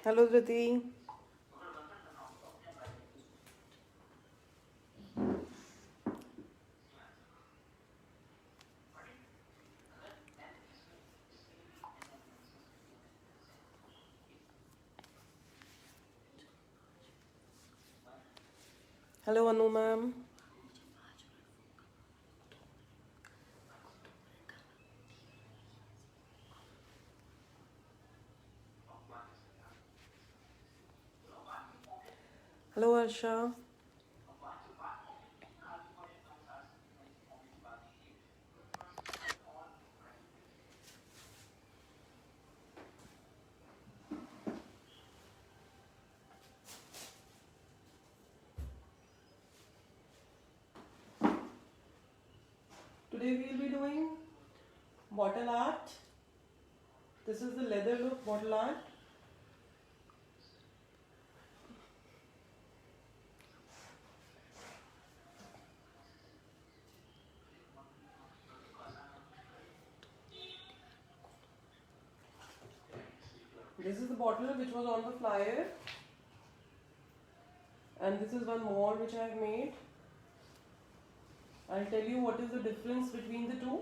Hello, Dhriti. Hello, Anu ma'am. Hello, Arsha. Today we'll be doing bottle art. This is the leather look bottle art. This is the bottle which was on the flyer, and this is one more which I have made. I'll tell you what is the difference between the two.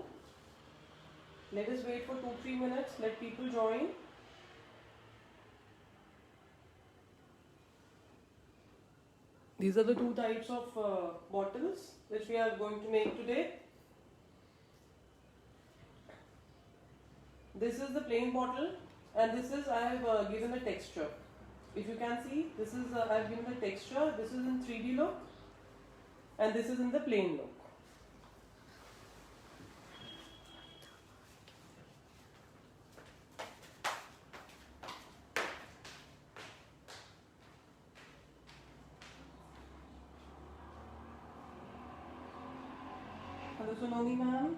Let us wait for 2-3 minutes. Let people join. These are the two types of bottles which we are going to make today. This is the plain bottle, and this is I have given a texture. If you can see, this is I have given a texture. This is in 3D look, and this is in the plain look. Hello, Sonali ma'am.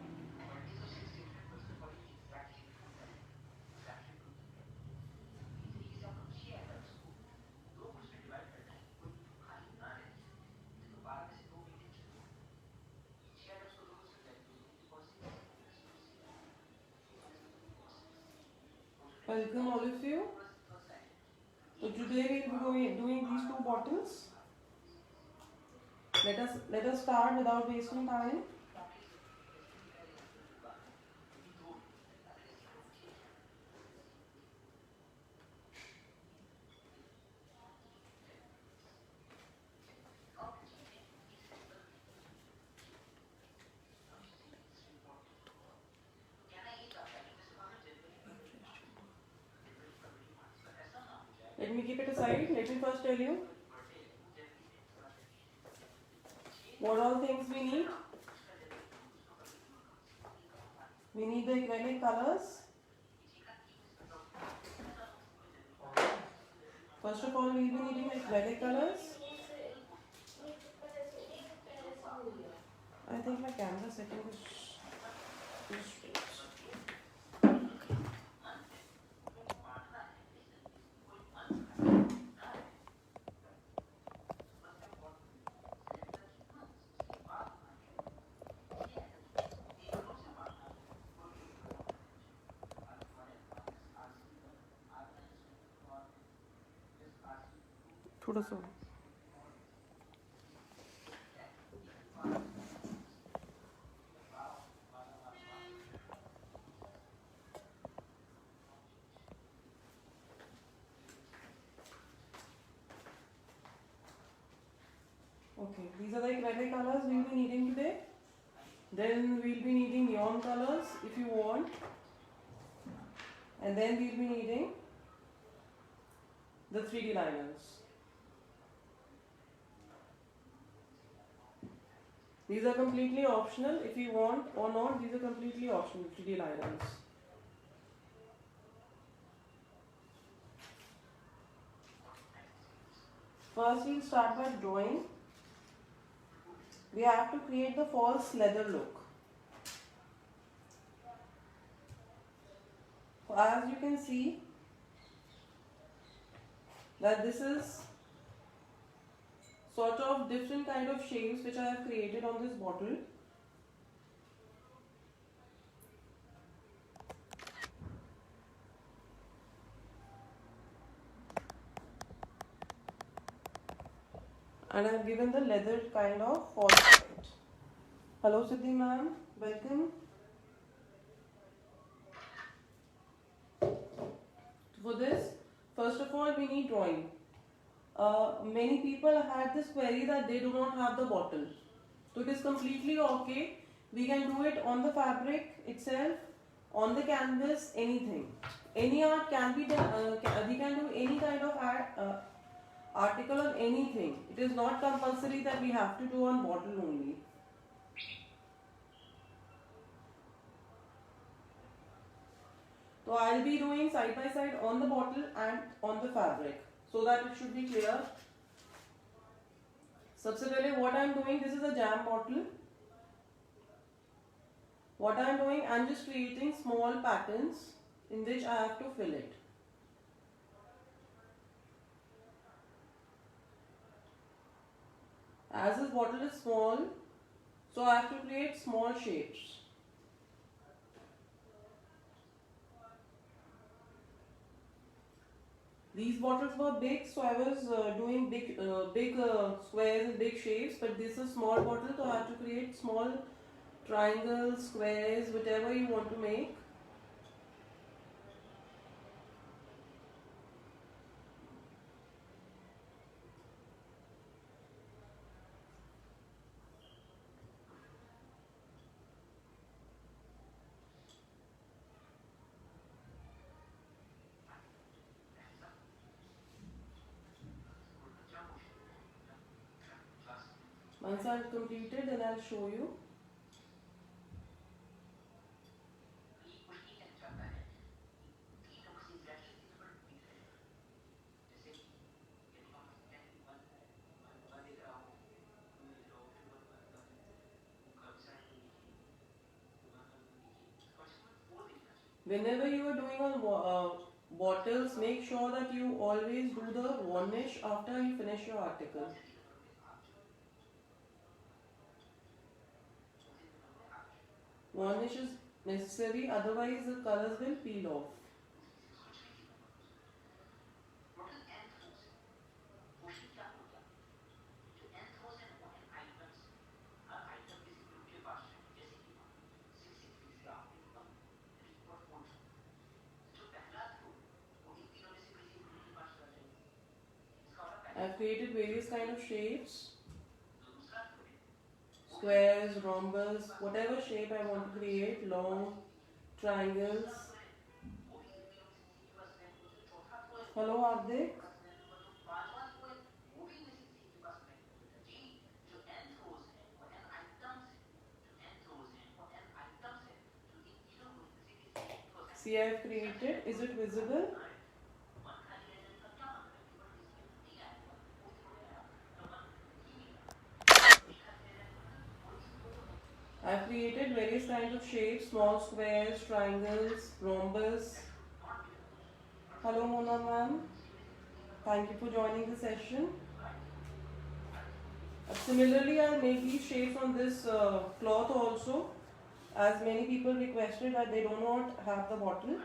Welcome all of you. So today we will be doing these two bottles. Let us start without wasting time. Let me keep it aside. Let me first tell you what all things we need. We need the acrylic colors. First of all, we will be needing acrylic colors. I think my camera setting is strange. थोड़ा सा Okay, these are the acrylic colors we will be needing today. Then we will be needing neon colors if you want. And then we will be needing the 3D liners. These are completely optional. If you want or not, these are completely optional 3D liners. First, we'll start by drawing. We have to create the false leather look. As you can see, that this is sort of different kind of shapes which I have created on this bottle. and I've given the leather kind of false effect. Hello Siddhi ma'am, welcome. For this, first of all we need drawing. Many people had this query that they do not have the bottle. So it is completely okay. We can do it on the fabric itself, on the canvas, anything. Any art can be done. We can do any kind of art, article on anything. It is not compulsory that we have to do on bottle only. So I'll be doing side by side on the bottle and on the fabric, so that it should be clear. सबसे पहले what I am doing, this is a jam bottle. What I am doing, I am just creating small patterns in which I have to fill it. As this bottle is small, so I have to create small shapes. These bottles were big, so I was doing big squares and big shapes, but this is a small bottle, so I have to create small triangles, squares, whatever you want to make. Once I have completed, then I'll show you. Whenever you are doing on bottles, make sure that you always do the varnish after you finish your article. Varnish is necessary, otherwise the colors will peel off. I've created various kind of shapes, squares, rhombus, whatever shape I want to create, long, triangles. Hello Hardik. See, I have created. Is it visible? I have created various kinds of shapes, small squares, triangles, rhombus. Hello Mona ma'am. Thank you for joining the session. Similarly, I'll make these shapes on this cloth also, as many people requested that they do not have the bottle.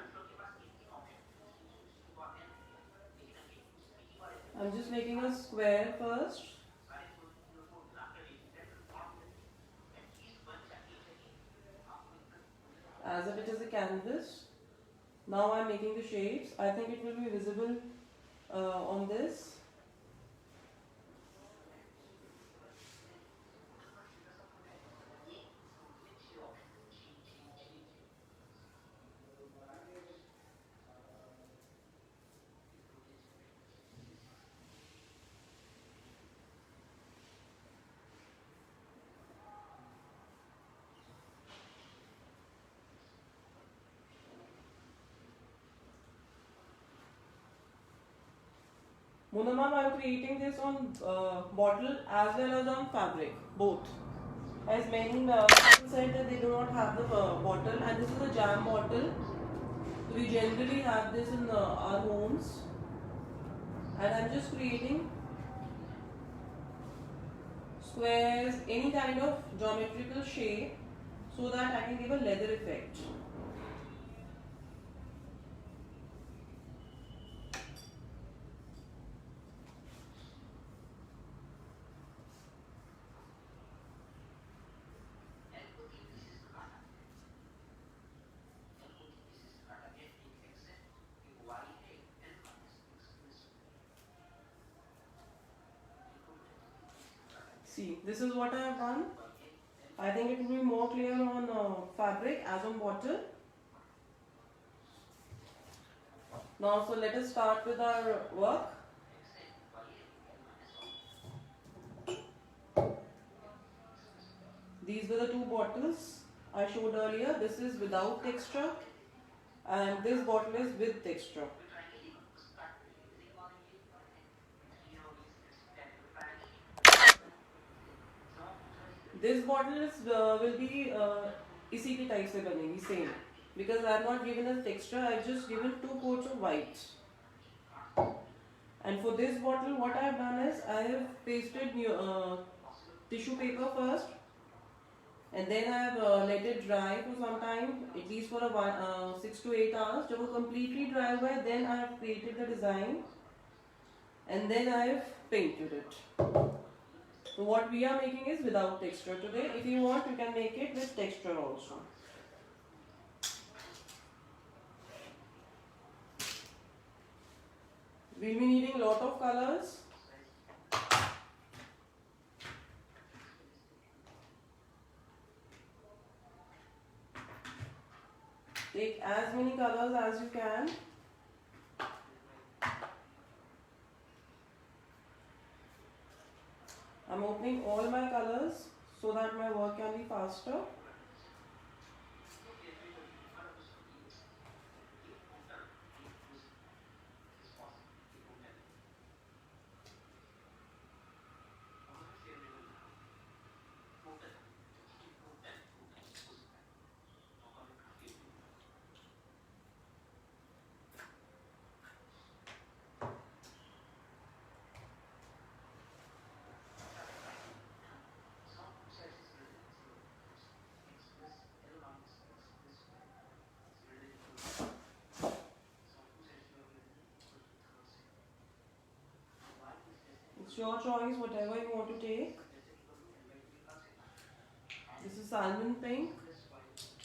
I'm just making a square first. As if it is a canvas. Now I'm making the shapes. I think it will be visible on this. Mona ma'am, I'm creating this on bottle as well as on fabric, both. As many people said that they do not have the bottle, and this is a jam bottle. We generally have this in our homes, and I'm just creating squares, any kind of geometrical shape, so that I can give a leather effect. See, this is what I have done. I think it will be more clear on fabric as on bottle. Now, so let us start with our work. These were the two bottles I showed earlier. This is without texture and this bottle is with texture. This bottle is will be इसी के type से बनेगी same, because I have not given a texture. I have just given 2 coats of white. And for this bottle, what I have done is I have pasted tissue paper first, and then I have let it dry for some time, at least for 6 to 8 hours. जब वो completely dry हुआ है, then I have created the design, and then I have painted it. So what we are making is without texture today. If you want, you can make it with texture also. We'll be needing lot of colors. Take as many colors as you can. I'm opening all my colors so that my work can be faster. It's your choice, whatever you want to take. This is salmon pink.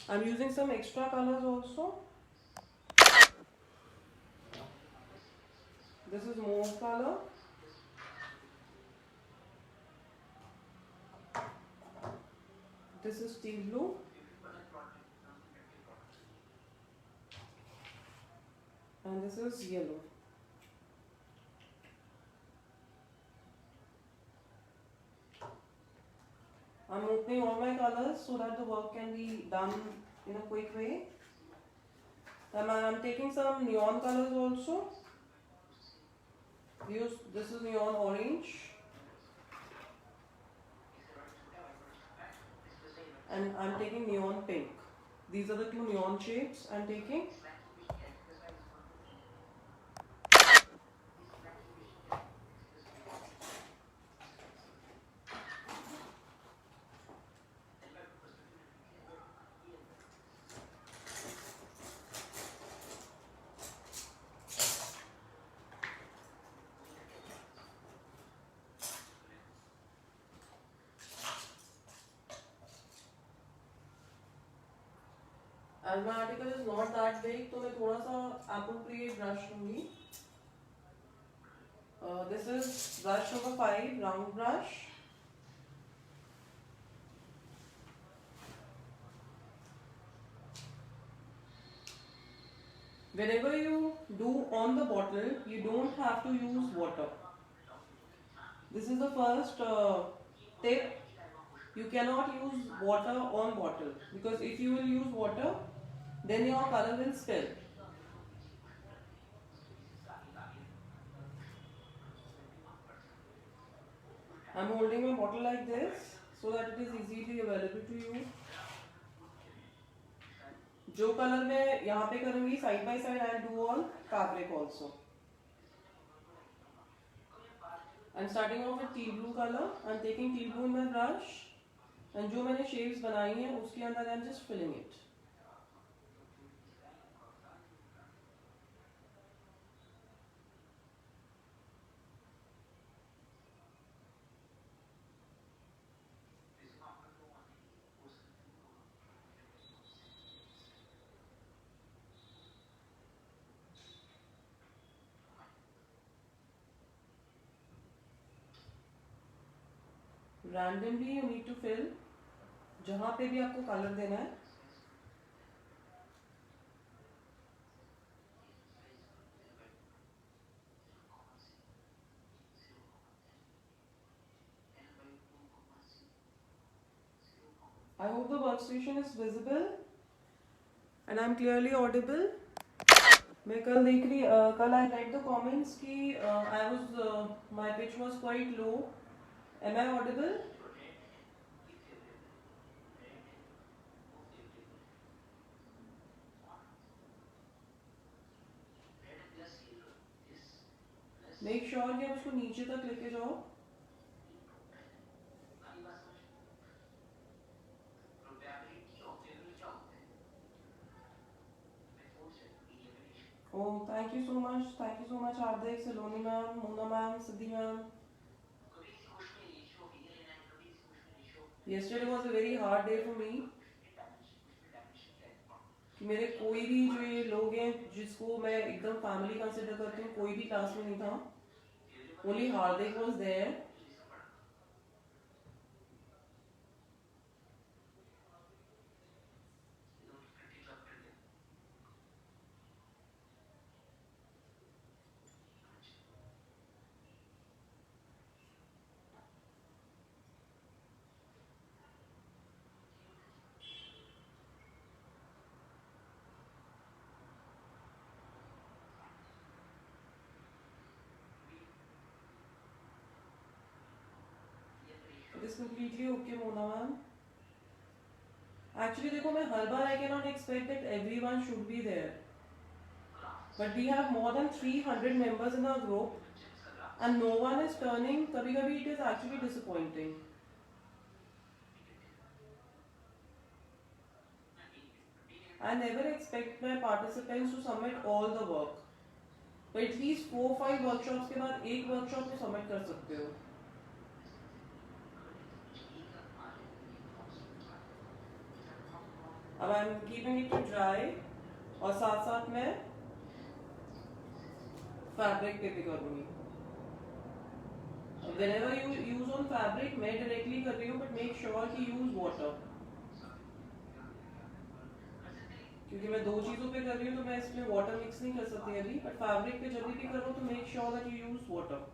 I'm using some extra colors also. This is mauve color. This is steel blue. And this is yellow. I'm opening all my colors so that the work can be done in a quick way. And I'm taking some neon colors also. This is neon orange. And I'm taking neon pink. These are the 2 neon shades I'm taking. As my article is not that big, तो मैं थोड़ा सा appropriate brush लूँगी. This is brush number 5, round brush. Whenever you do on the bottle, you don't have to use water. This is the first tip. You cannot use water on bottle, because if you will use water, then your color will spill. I'm holding my bottle like this so that it is easily available to you. जो colour मैं यहाँ पे करूँगी, side by side I'll do on fabric also. I'm starting off with teal blue color. I'm taking teal blue in my brush, and जो मैंने shapes बनाई हैं उसके अंदर I'm just filling it. randomly you need to fill जहाँ पे भी आपको कलर देना है. I hope the workstation is visible and I'm clearly audible. मैं कल देख रही कल I read the comments कि I was my pitch was quite low. Am I audible? Make sure कि आप उसको नीचे तक लेके जाओ. Oh, thank you so much. Thank you so much, Hardik, Saloni ma'am, Mona ma'am, Siddhi ma'am. Yesterday was a very hard day for me. कि मेरे कोई भी जो ये लोग हैं जिसको मैं एकदम फैमिली कंसिडर करती हूँ कोई भी क्लास में नहीं था. Only Hardik was there. It is completely okay, Mona ma'am. Actually देखो मैं हर बार I cannot expect that everyone should be there. But we have more than 300 members in our group and no one is turning. कभी कभी it is actually disappointing. I never expect my participants to submit all the work. But at least 4-5 workshops के बाद एक workshop तो submit कर सकते हो. अब I'm keeping it to dry और साथ साथ मैं fabric पे भी करूँगी. Whenever you use on fabric मैं directly कर रही हूँ but make sure कि use water. क्योंकि मैं दो चीज़ों पे कर रही हूँ तो मैं इसमें वाटर मिक्स नहीं कर सकती अभी. बट फैब्रिक पे जब भी करो तो make sure that you use water.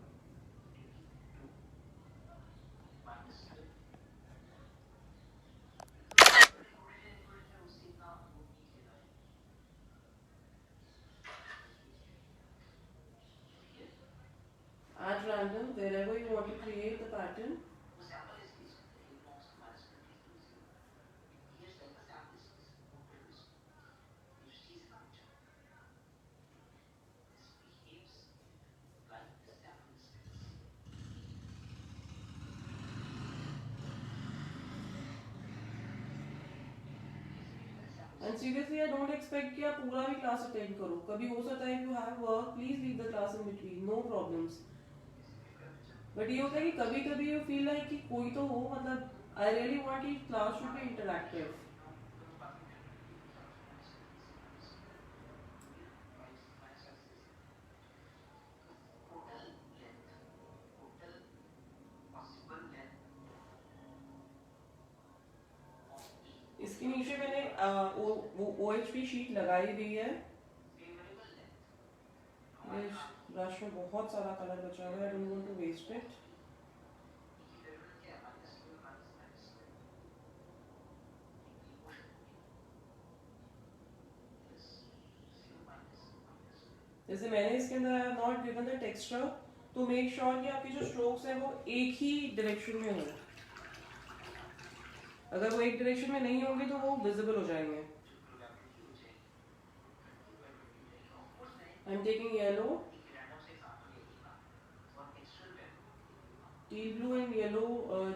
At random, wherever you want to create the pattern. And seriously, I don't expect कि आप पूरा भी क्लास अटेंड करो. कभी हो सकता है if you have work, please leave the class in between, no problems. But ये होता है कि कभी कभी you feel like कि कोई तो हो, मतलब I really want कि class should be interactive. इसके नीचे मैंने वो OHP शीट लगाई हुई है. ब्रश में बहुत सारा कलर बचा हुआ है. I don't want to waste it. जैसे मैंने इसके अंदर I have not given the texture तो मेक श्योर कि आपकी जो स्ट्रोक्स है वो एक ही डायरेक्शन में हो. अगर वो एक डायरेक्शन में नहीं होंगे तो वो विजिबल हो जाएंगे. I am taking yellow, teal blue and yellow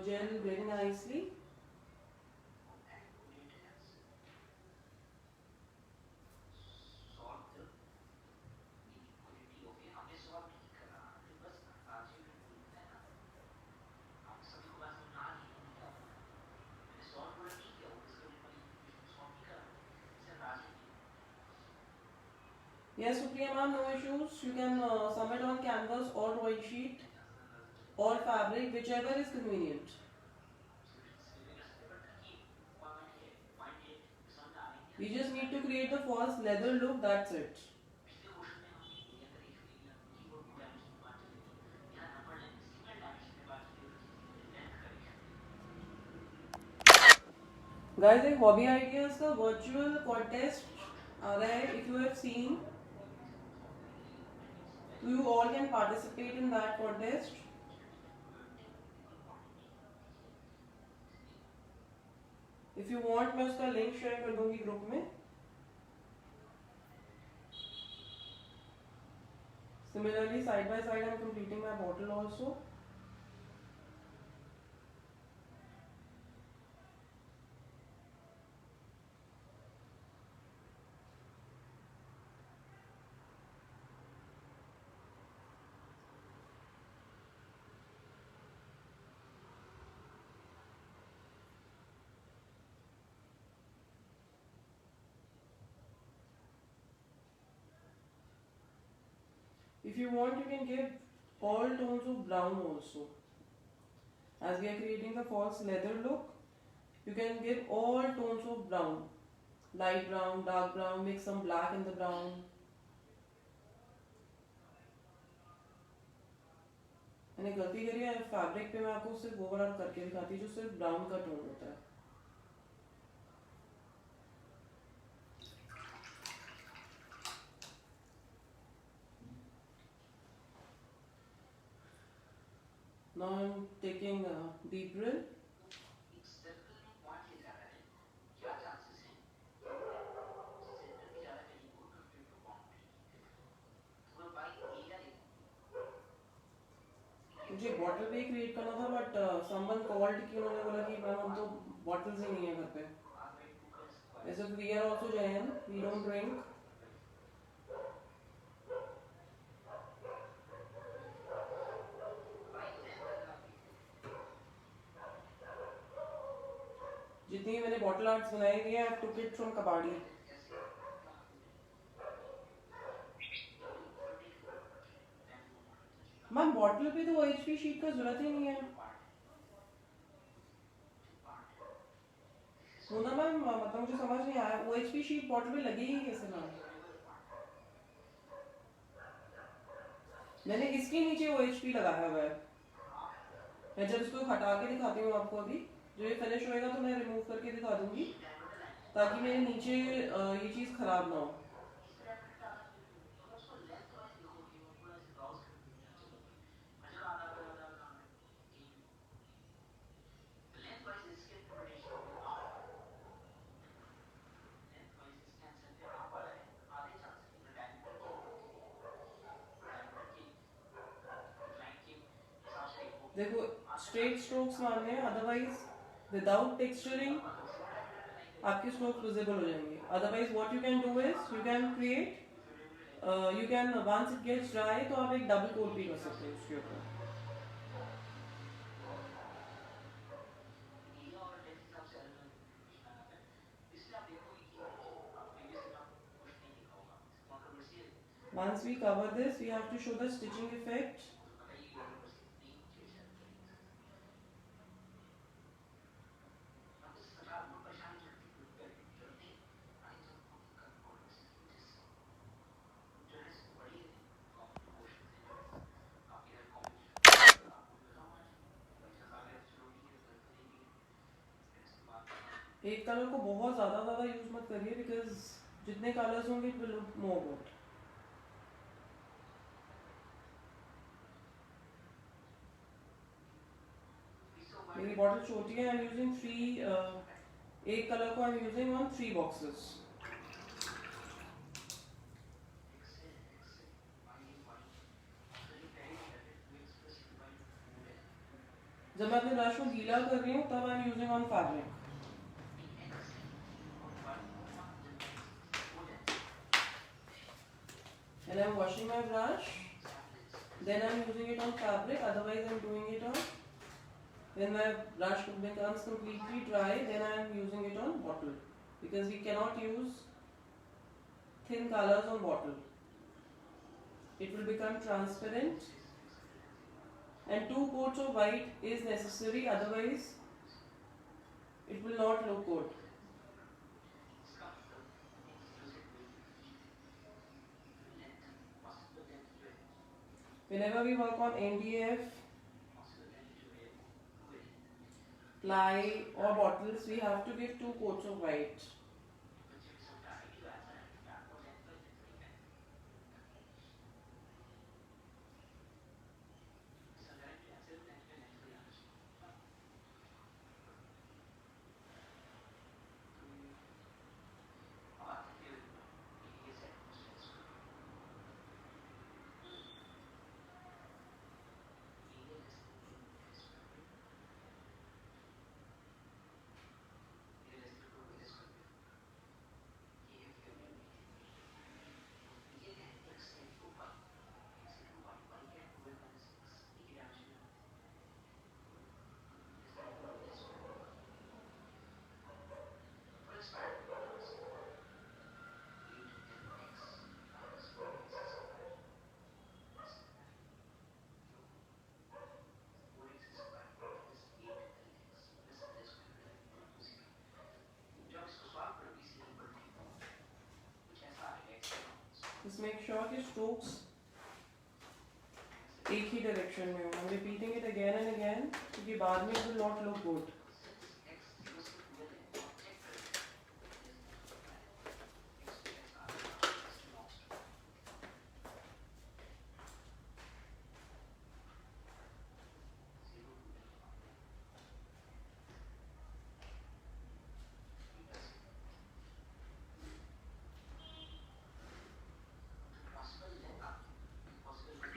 gel very nicely. Yes, Supriya ma'am, no issues. You can submit on canvas or drawing sheet or fabric, whichever is convenient. We just need to create the false leather look, that's it. Guys, एक hobby ideas का virtual contest आ रहा है. If you have seen, you all can participate in that contest. If you want, मैं उसका link share कर दूंगी group में. Similarly, side by side, I'm completing my bottle also. If you want, you can give all tones of brown also. As we are creating the false leather look, you can give all tones of brown. Light brown, dark brown, mix some black in the brown. मैंने गलती करी है fabric पे, मैं आपको सिर्फ वो वाला करके दिखाती हूँ जो सिर्फ ब्राउन का टोन होता है. Now I'm taking a deep drill. मुझे बॉटल पे ही क्रिएट करना था, बट समवन कॉल्ड कि उन्होंने बोला कि मैम हम तो बॉटल्स ही नहीं है घर पे. ऐसे तो we are also Jain, we don't drink. जितनी मैंने बॉटल आर्ट्स बनाए हुए हैं, आई टुक इट फ्रॉम कबाड़ी. मैम बॉटल पे तो OHP शीट का जरूरत ही नहीं है. होना मैम, मतलब मुझे समझ नहीं आया OHP शीट बॉटल पे लगेगी कैसे मैम. मैंने इसके नीचे OHP लगाया हुआ है. मैं जब इसको हटा के दिखाती हूँ आपको, अभी जो ये फिनिश होएगा तो मैं रिमूव करके दिखा दूंगी, ताकि मेरे नीचे ये चीज़ खराब ना हो. देखो स्ट्रेट स्ट्रोक्स मारने हैं, अदरवाइज विदाउट टेक्सचरिंग आपके स्ट्रोक्स विजिबल हो जाएंगे. Otherwise what you can do is you can create, you can once it gets dry तो आप एक डबल कोट भी कर सकते हो उसके ऊपर. Once we cover this, we have to show the stitching effect. एक कलर को बहुत ज़्यादा यूज मत करिए, बिकॉज जितने कलर्स होंगे it will look more good. मेरी बॉटल छोटी है. आई एम यूजिंग 3, एक कलर को I am using on 3 boxes. जब मैं अपने ब्रश को गीला कर रही हूँ तब I am using on fabric. And I'm washing my brush, then I'm using it on fabric, otherwise I'm doing it on, when my brush becomes completely dry, then I'm using it on bottle, because we cannot use thin colors on bottle. It will become transparent, and 2 coats of white is necessary, otherwise it will not look good. Whenever we work on MDF, ply or bottles, we have to give 2 coats of white. Just make sure कि strokes एक ही direction में हो. I'm repeating it again and again क्योंकि बाद में it will not look good.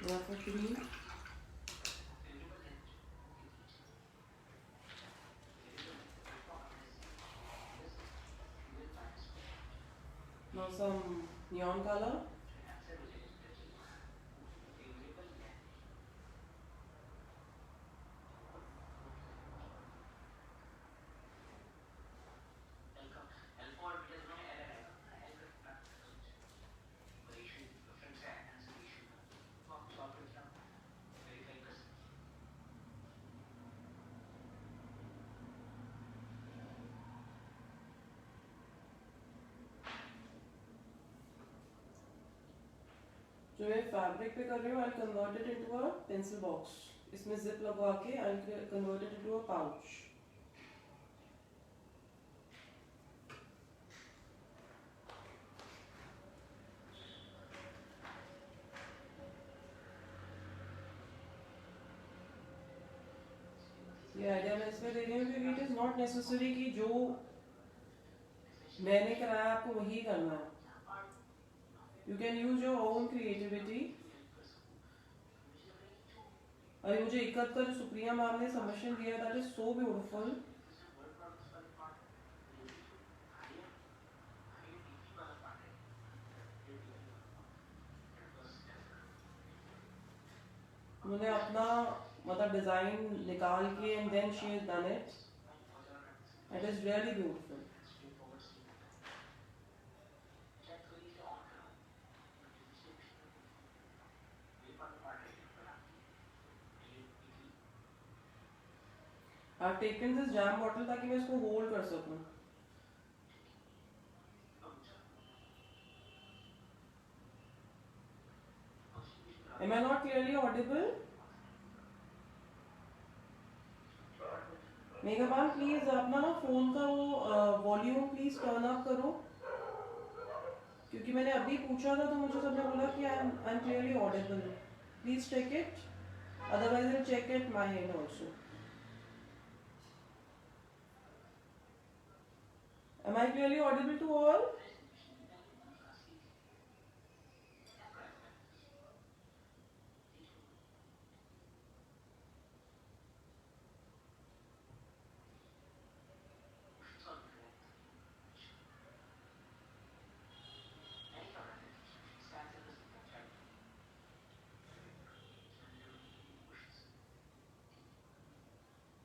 Now for 3. Now some neon color. जो मैं fabric पे कर रही हूँ, I'll convert it into a pencil box. इसमें zip लगवा के I'll convert it into a pouch. ये आइडिया मैं इसमें दे रही हूँ क्योंकि it is not necessary कि जो मैंने कराया आपको वही करना है. You can use your own creativity. अरे मुझे इकत का जो सुप्रिया मैम ने सबमिशन दिया, that is so beautiful. उन्होंने अपना मतलब डिजाइन निकाल के and then she has done it. It is really beautiful. I've taken this jam bottle ताकि मैं इसको hold कर सकूं. Am I not clearly audible? मेघाबान प्लीज अपना ना फोन का वो वॉल्यूम प्लीज टर्न अप करो क्योंकि मैंने अभी पूछा था तो मुझे सबने बोला कि I am clearly audible. Please check it, otherwise I check it my end also. Am I clearly audible to all?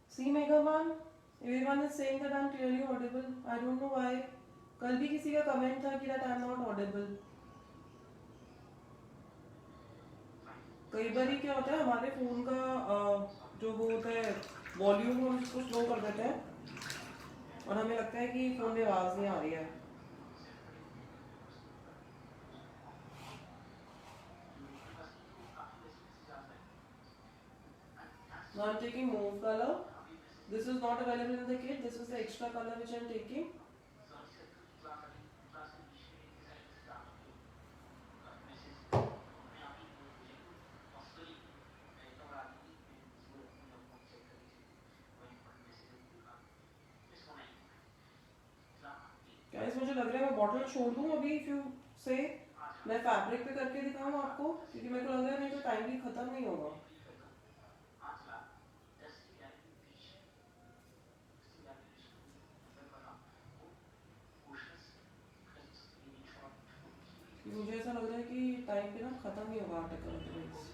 See Meghaman, everyone is saying that I am clearly audible. I don't know why. कल भी किसी का comment था कि that I am not audible. कई बार क्या होता है हमारे फोन का जो वो होता है वॉल्यूम हम इसको स्लो कर देते हैं और हमें लगता है कि फोन में आवाज नहीं आ रही है. Now I'm taking mauve color. This is not available in the kit. This is the extra color which I'm taking. Guys मुझे लग रहा है मैं बॉटल छोड़ दूं अभी, इफ यू से मैं फैब्रिक पे करके दिखाऊं आपको, क्योंकि मेरे को लग रहा है नहीं तो टाइम भी खत्म नहीं होगा. मुझे ऐसा लग रहा है कि टाइम पे ना खत्म नहीं होगा article otherwise.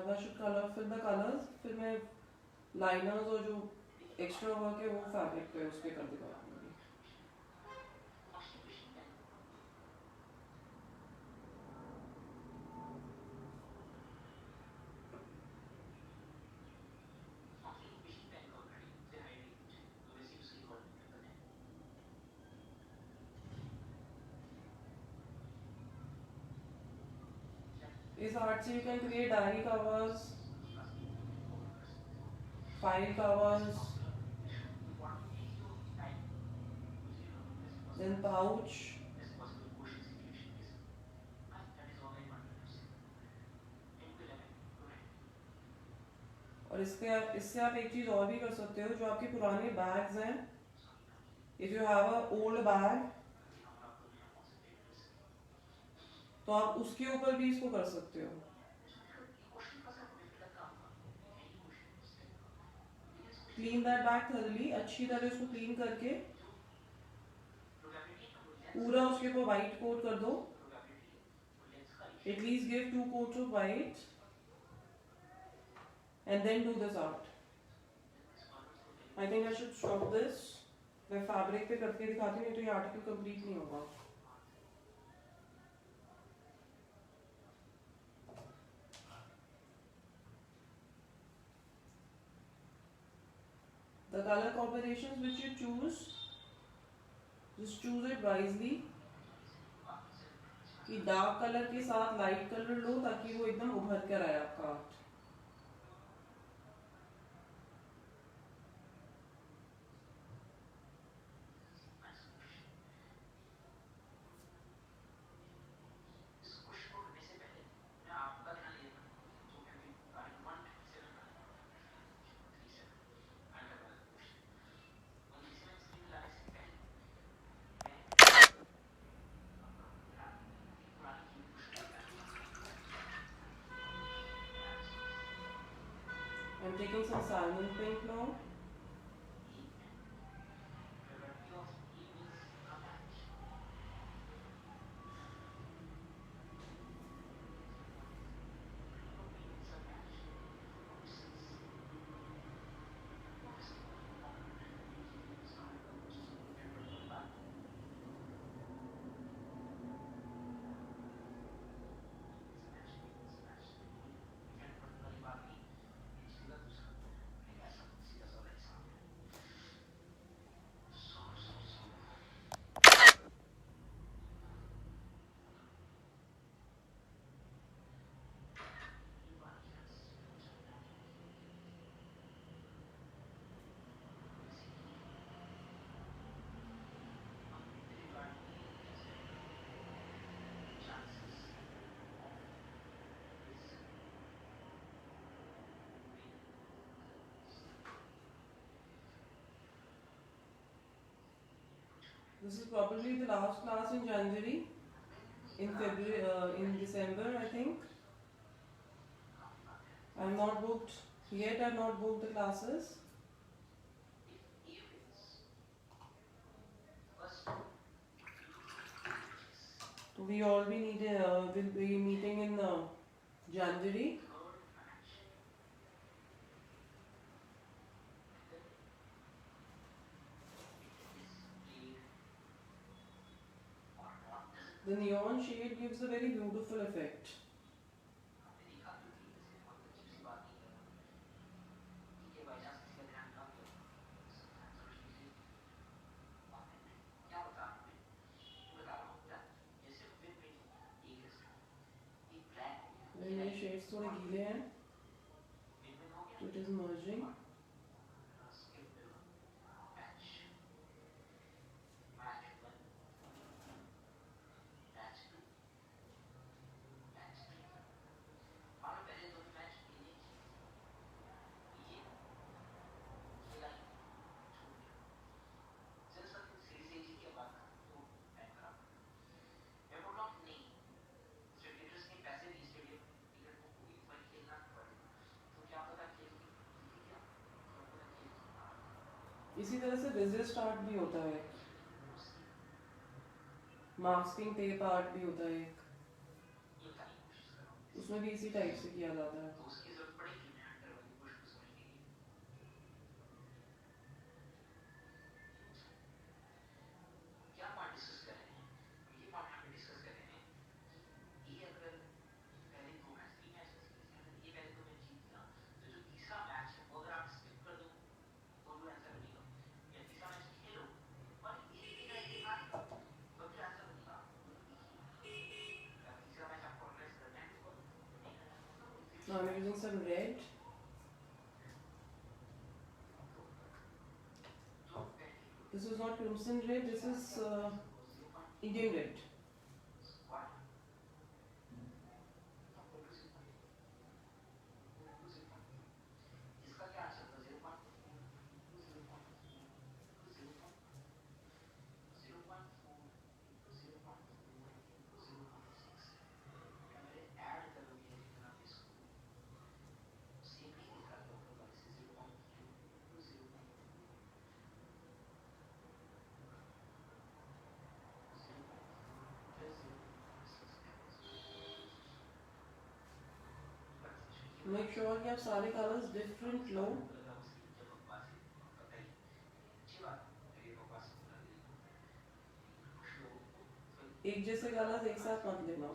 I should color fill the colors, फिर मैं लाइनर्स और जो एक्स्ट्रा वर्क है वो फैब्रिक पे उस पे कर दूंगा. इस आर्ट से you can create diary covers, file covers, then pouch. और इससे आप एक चीज और भी कर सकते हो, जो आपके पुराने बैग्स हैं, if you have a old bag तो आप उसके ऊपर भी इसको कर सकते हो. क्लीन दैट बैग थर्ली, अच्छी तरह उसको क्लीन करके पूरा उसके ऊपर व्हाइट कोट कर दो. At least give 2 coats of white and then do this art. I think I should stop this. मैं फैब्रिक पे करके दिखाती हूँ, नहीं तो ये आर्टिकल कंप्लीट नहीं होगा. The color combinations which you choose, just choose it wisely. कि डार्क कलर के साथ लाइट कलर लो ताकि वो एकदम उभर कर आए आपका art. I'm taking some salmon pink now. This is probably the last class in January. In February, in December, I think. I'm not booked yet. I've not booked the classes. We all will be meeting in January. The neon shade gives a very beautiful effect. मेरे shades थोड़े गीले हैं तो it is merging. इसी तरह से visit art भी होता है, मास्किंग टेप आर्ट भी होता है, उसमें भी इसी टाइप से किया जाता है. Now I'm using some red. This is not crimson red, this is Indian red. Make sure कि आप सारे कलर्स डिफरेंट लो. एक जैसे कलर्स एक साथ मत लेना.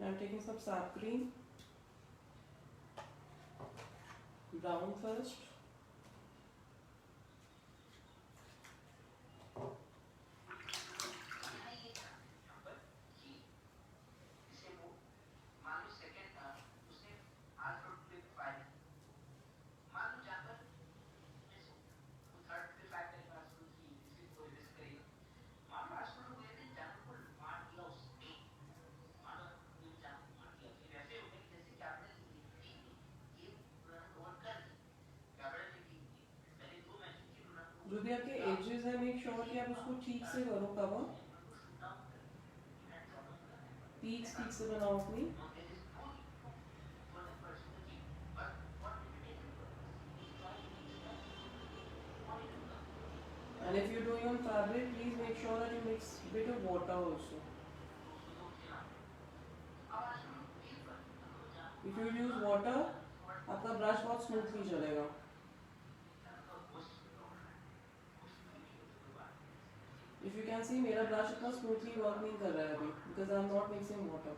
Now I'm taking some sap green, brown first. जो भी आपके एजेस है मेक श्योर कि आप उसको ठीक से करो कवर. पीक्स ठीक से बनाओ अपनी. And if you're doing on fabric, please make sure that you mix bit of water also. If you use water, आपका ब्रश बहुत स्मूथली चलेगा. If you can see, मेरा ब्रश इतना स्मूथली वर्क नहीं कर रहा है अभी, because I am not mixing water.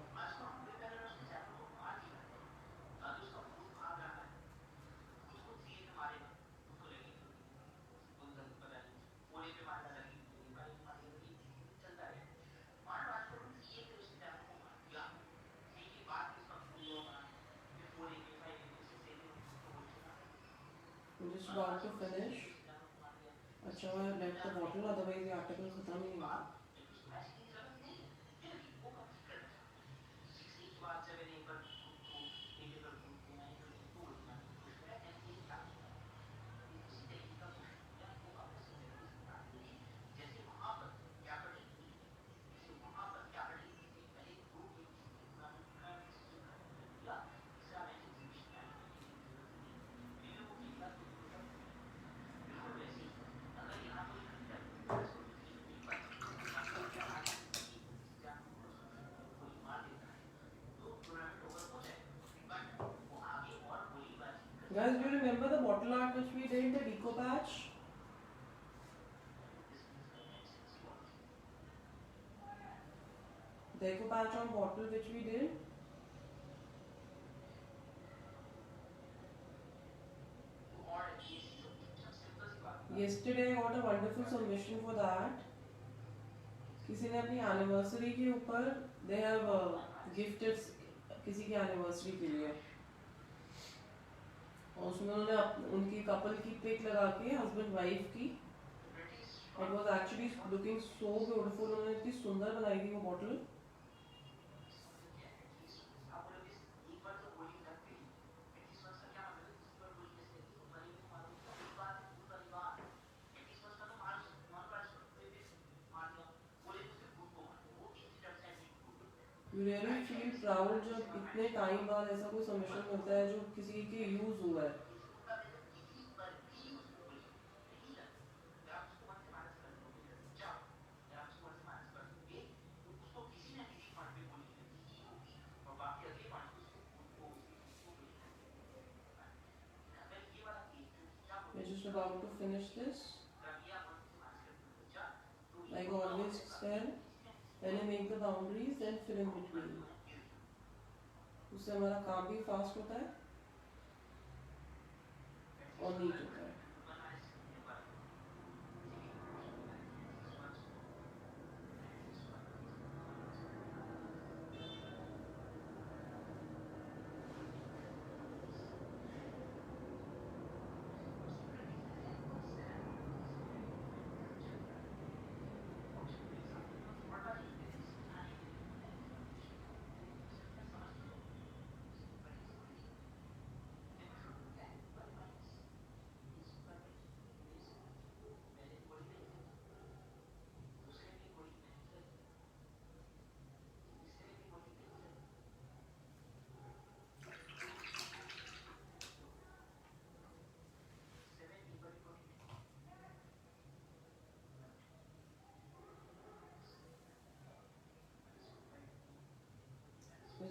I'm just about to finish. अच्छा हुआ I left the bottle, otherwise ये आर्टिकल खत्म ही नहीं होता. bottle art which we did, the deco patch. Deco patch on bottle which we did. Yesterday I got a wonderful submission for that. किसी ने अपनी anniversary के ऊपर दे हैव गिफ्टेड किसी की एनिवर्सरी के लिए, और उसमें उन्होंने उनकी कपल की पिक लगा के हस्बैंड वाइफ की, it was actually looking so beautiful. उन्होंने इतनी सुंदर बनाई थी वो bottle. You really feel proud जब इतने टाइम बाद ऐसा कोई सबमिशन मिलता है जो किसी के यूज हुआ है. We're just about to finish this. Like always said, पहले make the boundaries, then fill in between. उससे हमारा काम भी फास्ट होता है और नीट होता है.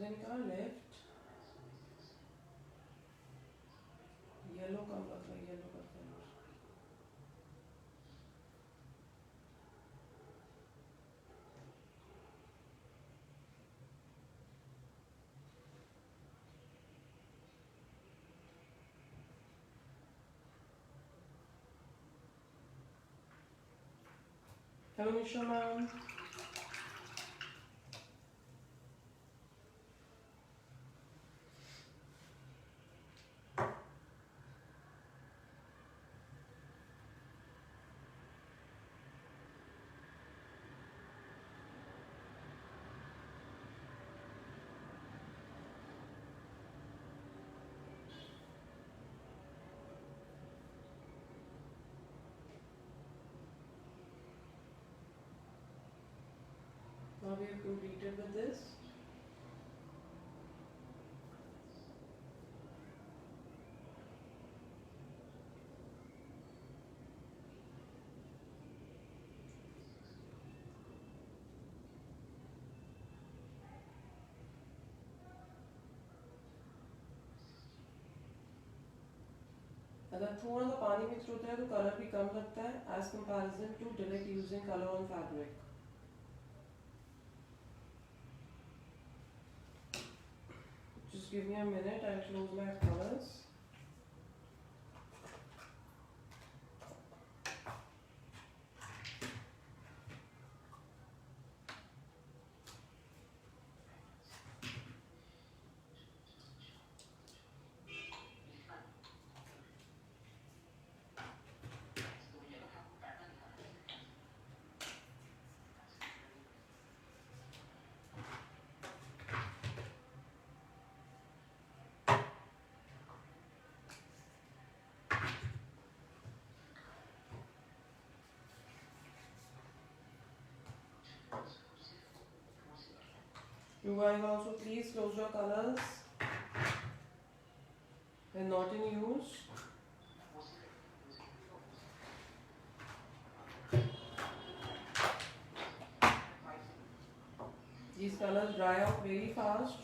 Then का लेफ्ट येलो कम रख रहा है, येलो करते हैं. Hello Nisha ma'am. Now we have completed with this. अगर थोड़ा सा पानी मिक्स होता है तो कलर भी कम लगता है as comparison to direct using colour on fabric. Just give me a minute, I'll close my colors. You guys also please close your colors. They're not in use. These colors dry out very fast.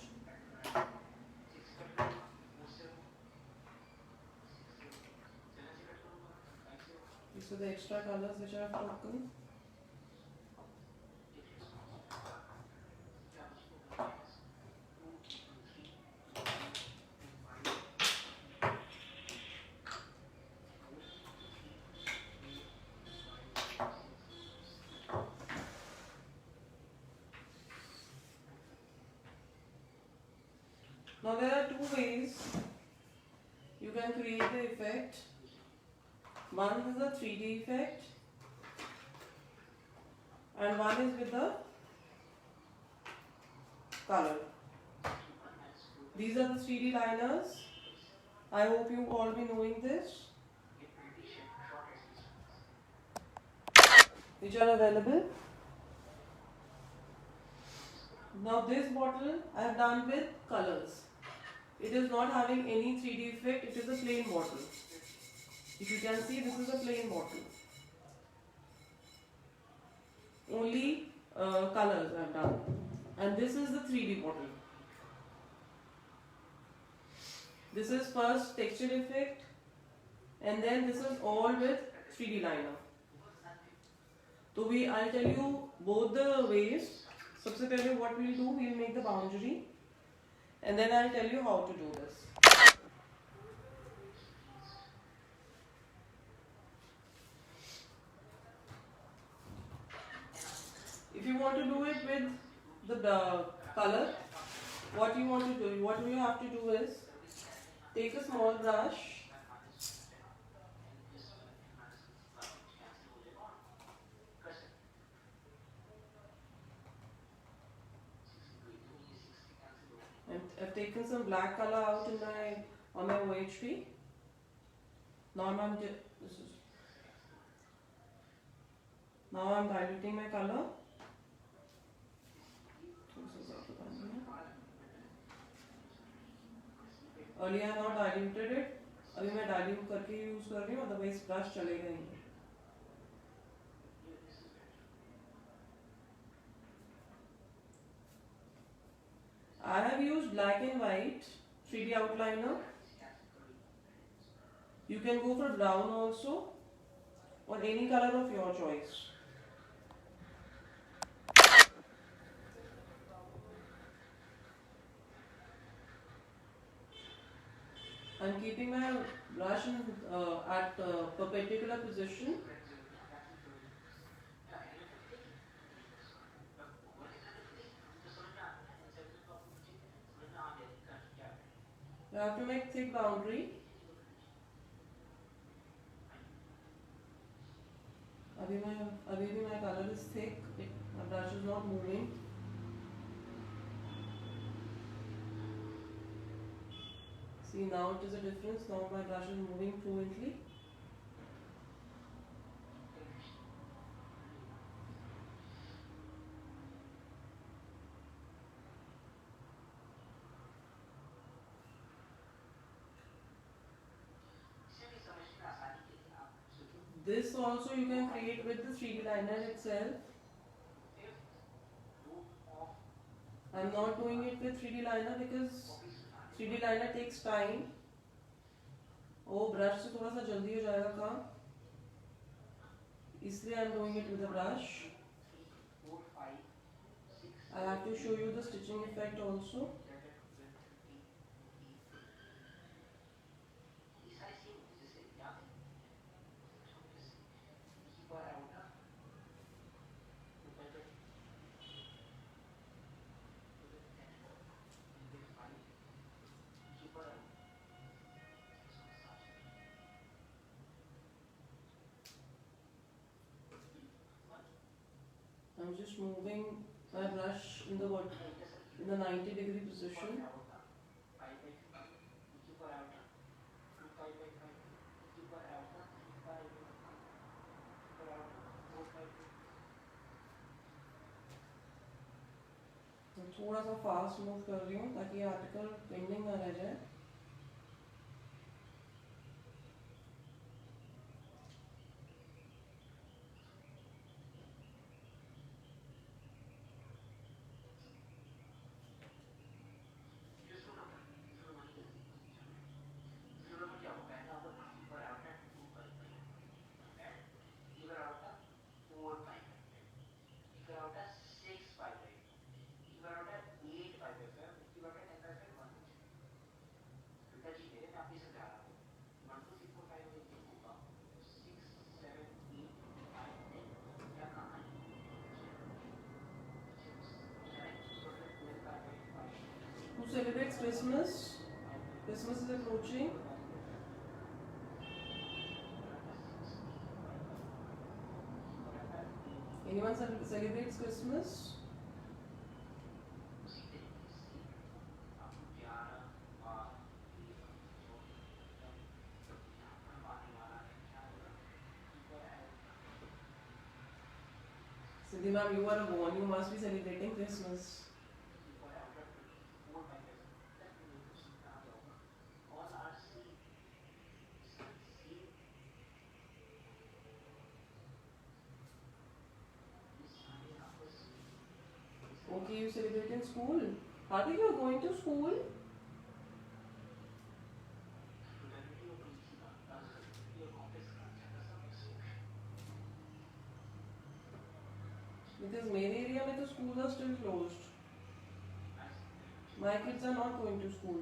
These are the extra colors which I have taken. Now there are two ways you can create the effect. One is the 3D effect and one is with the color. These are the 3D liners. I hope you all be knowing this, which are available. Now this bottle I have done with colors. It is not having any 3D effect, it is a plain bottle. If you can see, this is a plain bottle. Only colors I have done. And this is the 3D bottle. This is first texture effect and then this is all with 3D liner. So I'll tell you both the ways. सबसे पहले what we'll do, we'll make the boundary and then I'll tell you how to do this. If you want to do it with the color, what you have to do is take a small brush and I've taken some black color out on my OHP. Now I'm diluting my color. Earlier I have not diluted it. अभी मैं dilute करके use कर रही हूँ, otherwise brush चलेगा ही. I have used black and white 3D outliner. You can go for brown also or any color of your choice. I'm keeping my brush at perpendicular position. You have to make thick boundary. अभी भी my color is thick. My brush is not moving. See, now it is a difference. Now my brush is moving fluently. This also you can create with the 3D liner itself. I am not doing it with 3D liner because 3D liner takes time. वो brush से थोड़ा सा जल्दी हो जाएगा काम, इसलिए I am doing it with a brush. I have to show you the stitching effect also. I'm just moving my brush in the 90-degree position. थोड़ा सा फास्ट मूव कर रही हूँ ताकि आर्टिकल पेंडिंग ना रह जाए. Christmas. Christmas is approaching. Anyone celebrates Christmas? Siddhi ma'am, you are a born. You must be celebrating Christmas. Okay, you celebrate in school. Hardik, you are going to school? Because मेरे area में तो schools are still closed. My kids are not going to school.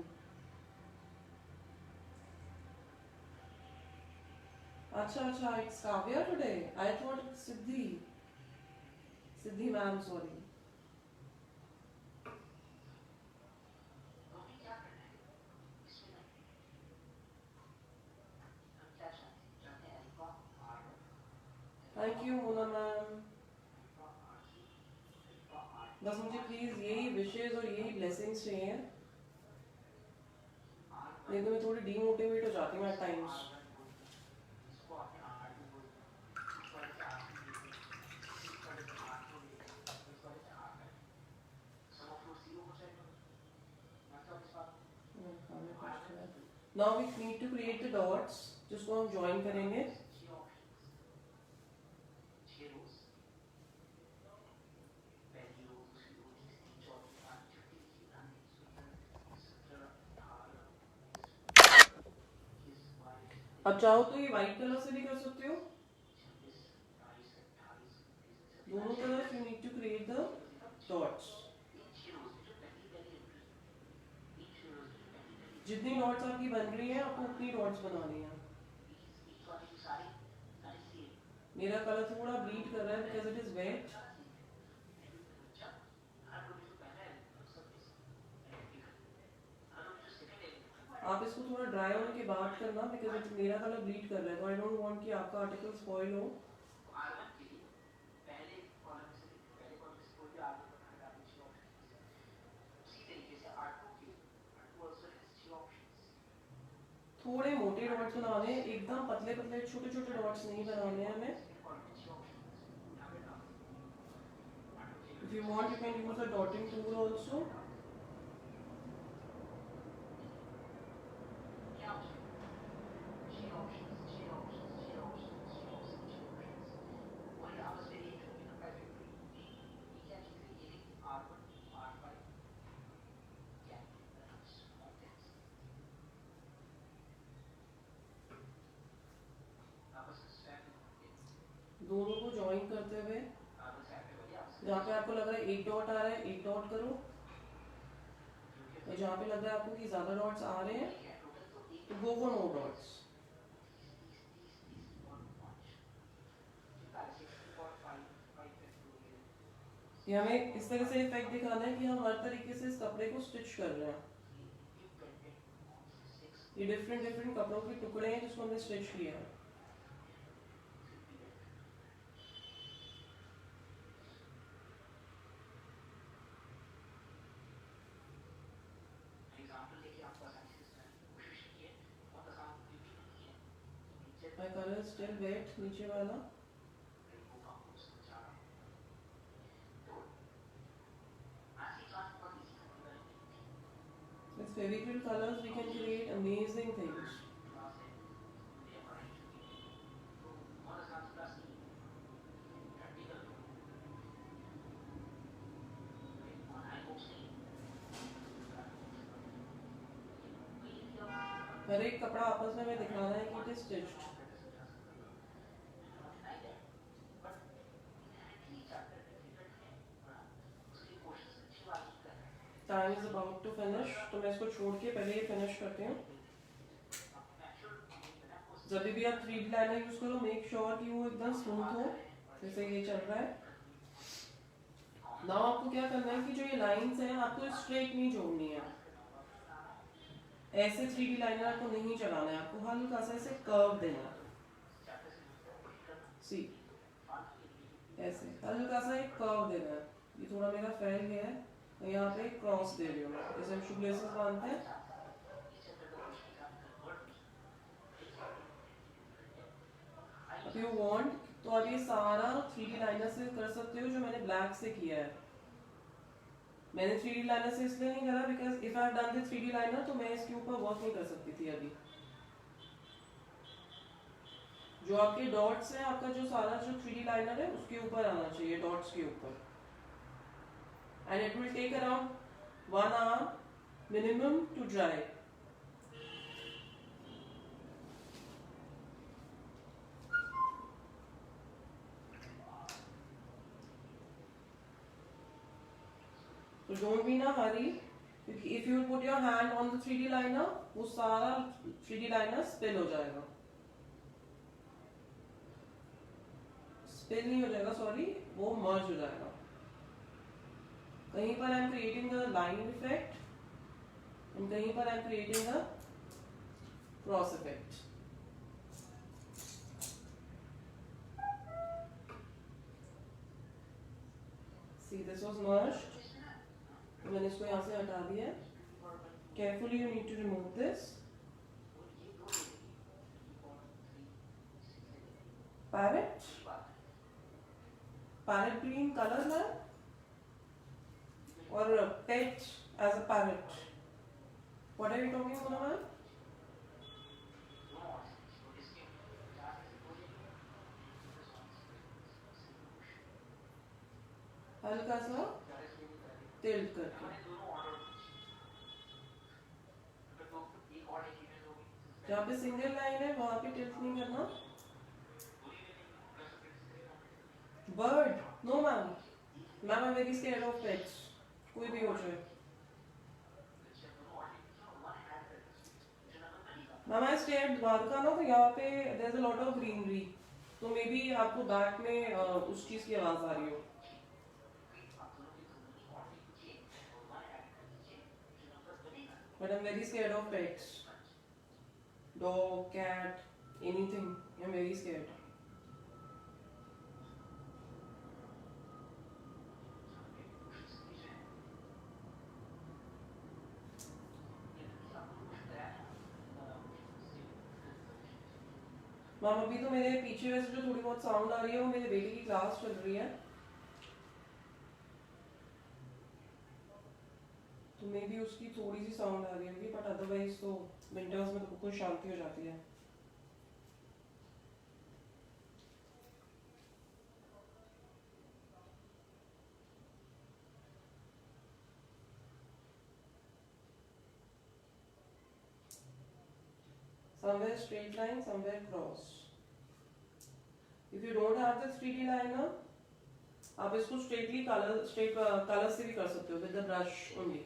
Acha, it's Kavya today. I thought it's Siddhi. Siddhi ma'am, sorry. Thank you, Mona ma'am. बस मुझे please यही विशेष और यही blessings चाहिए, नहीं तो मैं थोड़ी डीमोटिवेट हो जाती हूँ at times. Now we need to create the dots जिसको हम ज्वाइन करेंगे. अब चाहो तो ये व्हाइट कलर से भी कर सकते हो. दोनों तरफ you need to create the dots. जितनी डॉट्स आपकी बन रही है आपको उतनी डॉट्स बनानी है. मेरा कलर थोड़ा ब्लीड कर रहा है बिकॉज इट इज वेट. आप इसको थोड़ा ड्राई होने के बाद करना बिकॉज मेरा कलर ब्लीड कर रहा है, तो आई डोंट वांट कि आपका आर्टिकल स्पॉइल हो. थोड़े मोटे डॉट्स बनाने हैं, एकदम पतले पतले छोटे छोटे डॉट्स नहीं बनाने हैं हमें. If you want you can use a dotting tool also. दोनों को ज्वाइन करते हुए जहाँ पे आपको लग रहा है एक डॉट आ रहा है एक डॉट करो, और जहाँ पे लग रहा है आपको कि ज्यादा डॉट्स आ रहे हैं तो गो फॉर मोर डॉट्स. ये हमें इस तरह से इफेक्ट दिखाना है कि हम हर तरीके से इस कपड़े को स्टिच कर रहे हैं. ये डिफरेंट डिफरेंट कपड़ों के टुकड़े हैं जिसको हमने स्टिच किया है. My color is still wet, नीचे वाला. With Fevicryl colors we can create amazing things. हर एक कपड़ा आपस में हमें दिखाना है कि it is stitched. Time is about to finish, तो मैं इसको छोड़ के पहले ये फिनिश करती हूँ. जब भी आप 3D लाइनर यूज करो मेक श्योर कि वो एकदम स्मूथ हो, जैसे ये चल रहा है. नाउ आपको क्या करना है कि जो ये लाइंस हैं आपको स्ट्रेट नहीं जोड़नी है. ऐसे 3D लाइनर आपको नहीं चलाना है, आपको हल्का सा ऐसे कर्व देना है। सी ऐसे हल्का सा एक कर्व देना है। ये थोड़ा मेरा फैल गया है, तो यहाँ पे क्रॉस दे रही हूँ मैं, जैसे हम शुगलेसेस बांधते हैं। If you want तो आप ये सारा 3D लाइनर से कर सकते हो जो मैंने ब्लैक से किया है। मैंने 3D लाइनर से इसलिए नहीं करा because if I have done the 3D liner तो मैं इसके ऊपर वर्क नहीं कर सकती थी अभी। जो आपके डॉट्स है, आपका जो सारा जो 3D लाइनर है उसके ऊपर आना चाहिए, डॉट्स के ऊपर। And it will take around 1 hour minimum to dry. So don't be in a hurry. If you put your hand on the 3D liner, वो सारा 3D liner spill हो जाएगा। Spill नहीं हो जाएगा, sorry, वो merge हो जाएगा। कहीं पर I'm creating a line effect, और कहीं पर I'm creating a cross effect. See, this was merged. मैंने इसको यहाँ से हटा दिया। Carefully you need to remove this. Parrot green color है और pet as a parrot. What are you talking about, man? हल्का सा टिल्ट करके, जहाँ पे सिंगल लाइन है वहाँ पे टिल्ट नहीं करना। Bird no ma'am, ma'am I am very scared of pets, कोई भी हो जाए। मैम आई स्टेयर्ड द्वारका ना, तो यहाँ पे there is a lot of greenery, तो मे बी आपको बैक में उस चीज की आवाज आ रही हो। But I'm very scared of pets. Dog, cat, anything. I'm very scared. Ma'am अभी तो मेरे पीछे वैसे जो थोड़ी बहुत साउंड आ रही है वो मेरे बेटी की क्लास चल रही है, तो मे बी उसकी थोड़ी सी साउंड आ रही होगी, बट अदरवाइज तो विंटर्स में तो बिल्कुल शांति हो जाती है। Somewhere straight line, somewhere cross. If you don't have the 3D liner, आप इसको straightly color से भी कर सकते हो with the brush only.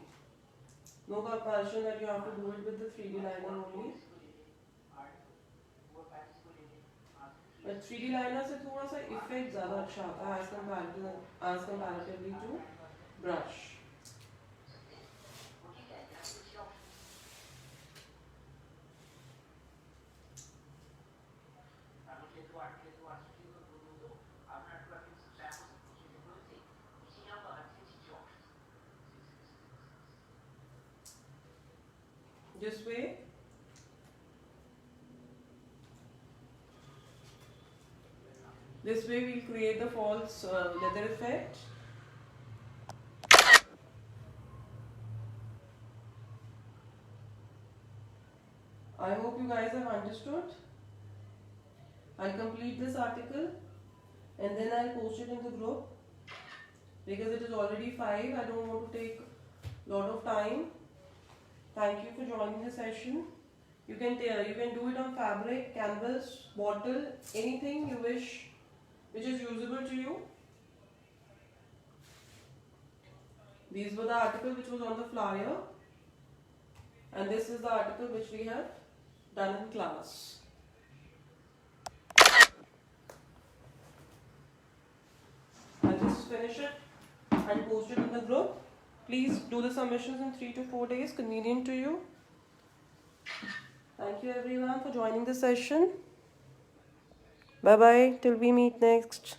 No compulsion that you have to do it with the 3D liner only. But 3D liner से थोड़ा सा effect ज़्यादा अच्छा आता है as comparatively to brush. This way. This way we'll create the false leather effect. I hope you guys have understood. I'll complete this article and then I'll post it in the group because it is already 5. I don't want to take a lot of time. Thank you for joining the session. You can do it on fabric, canvas, bottle, anything you wish which is usable to you. These were the article which was on the flyer, and this is the article which we have done in class. I'll just finish it and post it in the group. Please do the submissions in 3 to 4 days, convenient to you. Thank you everyone for joining the session. Bye bye till we meet next.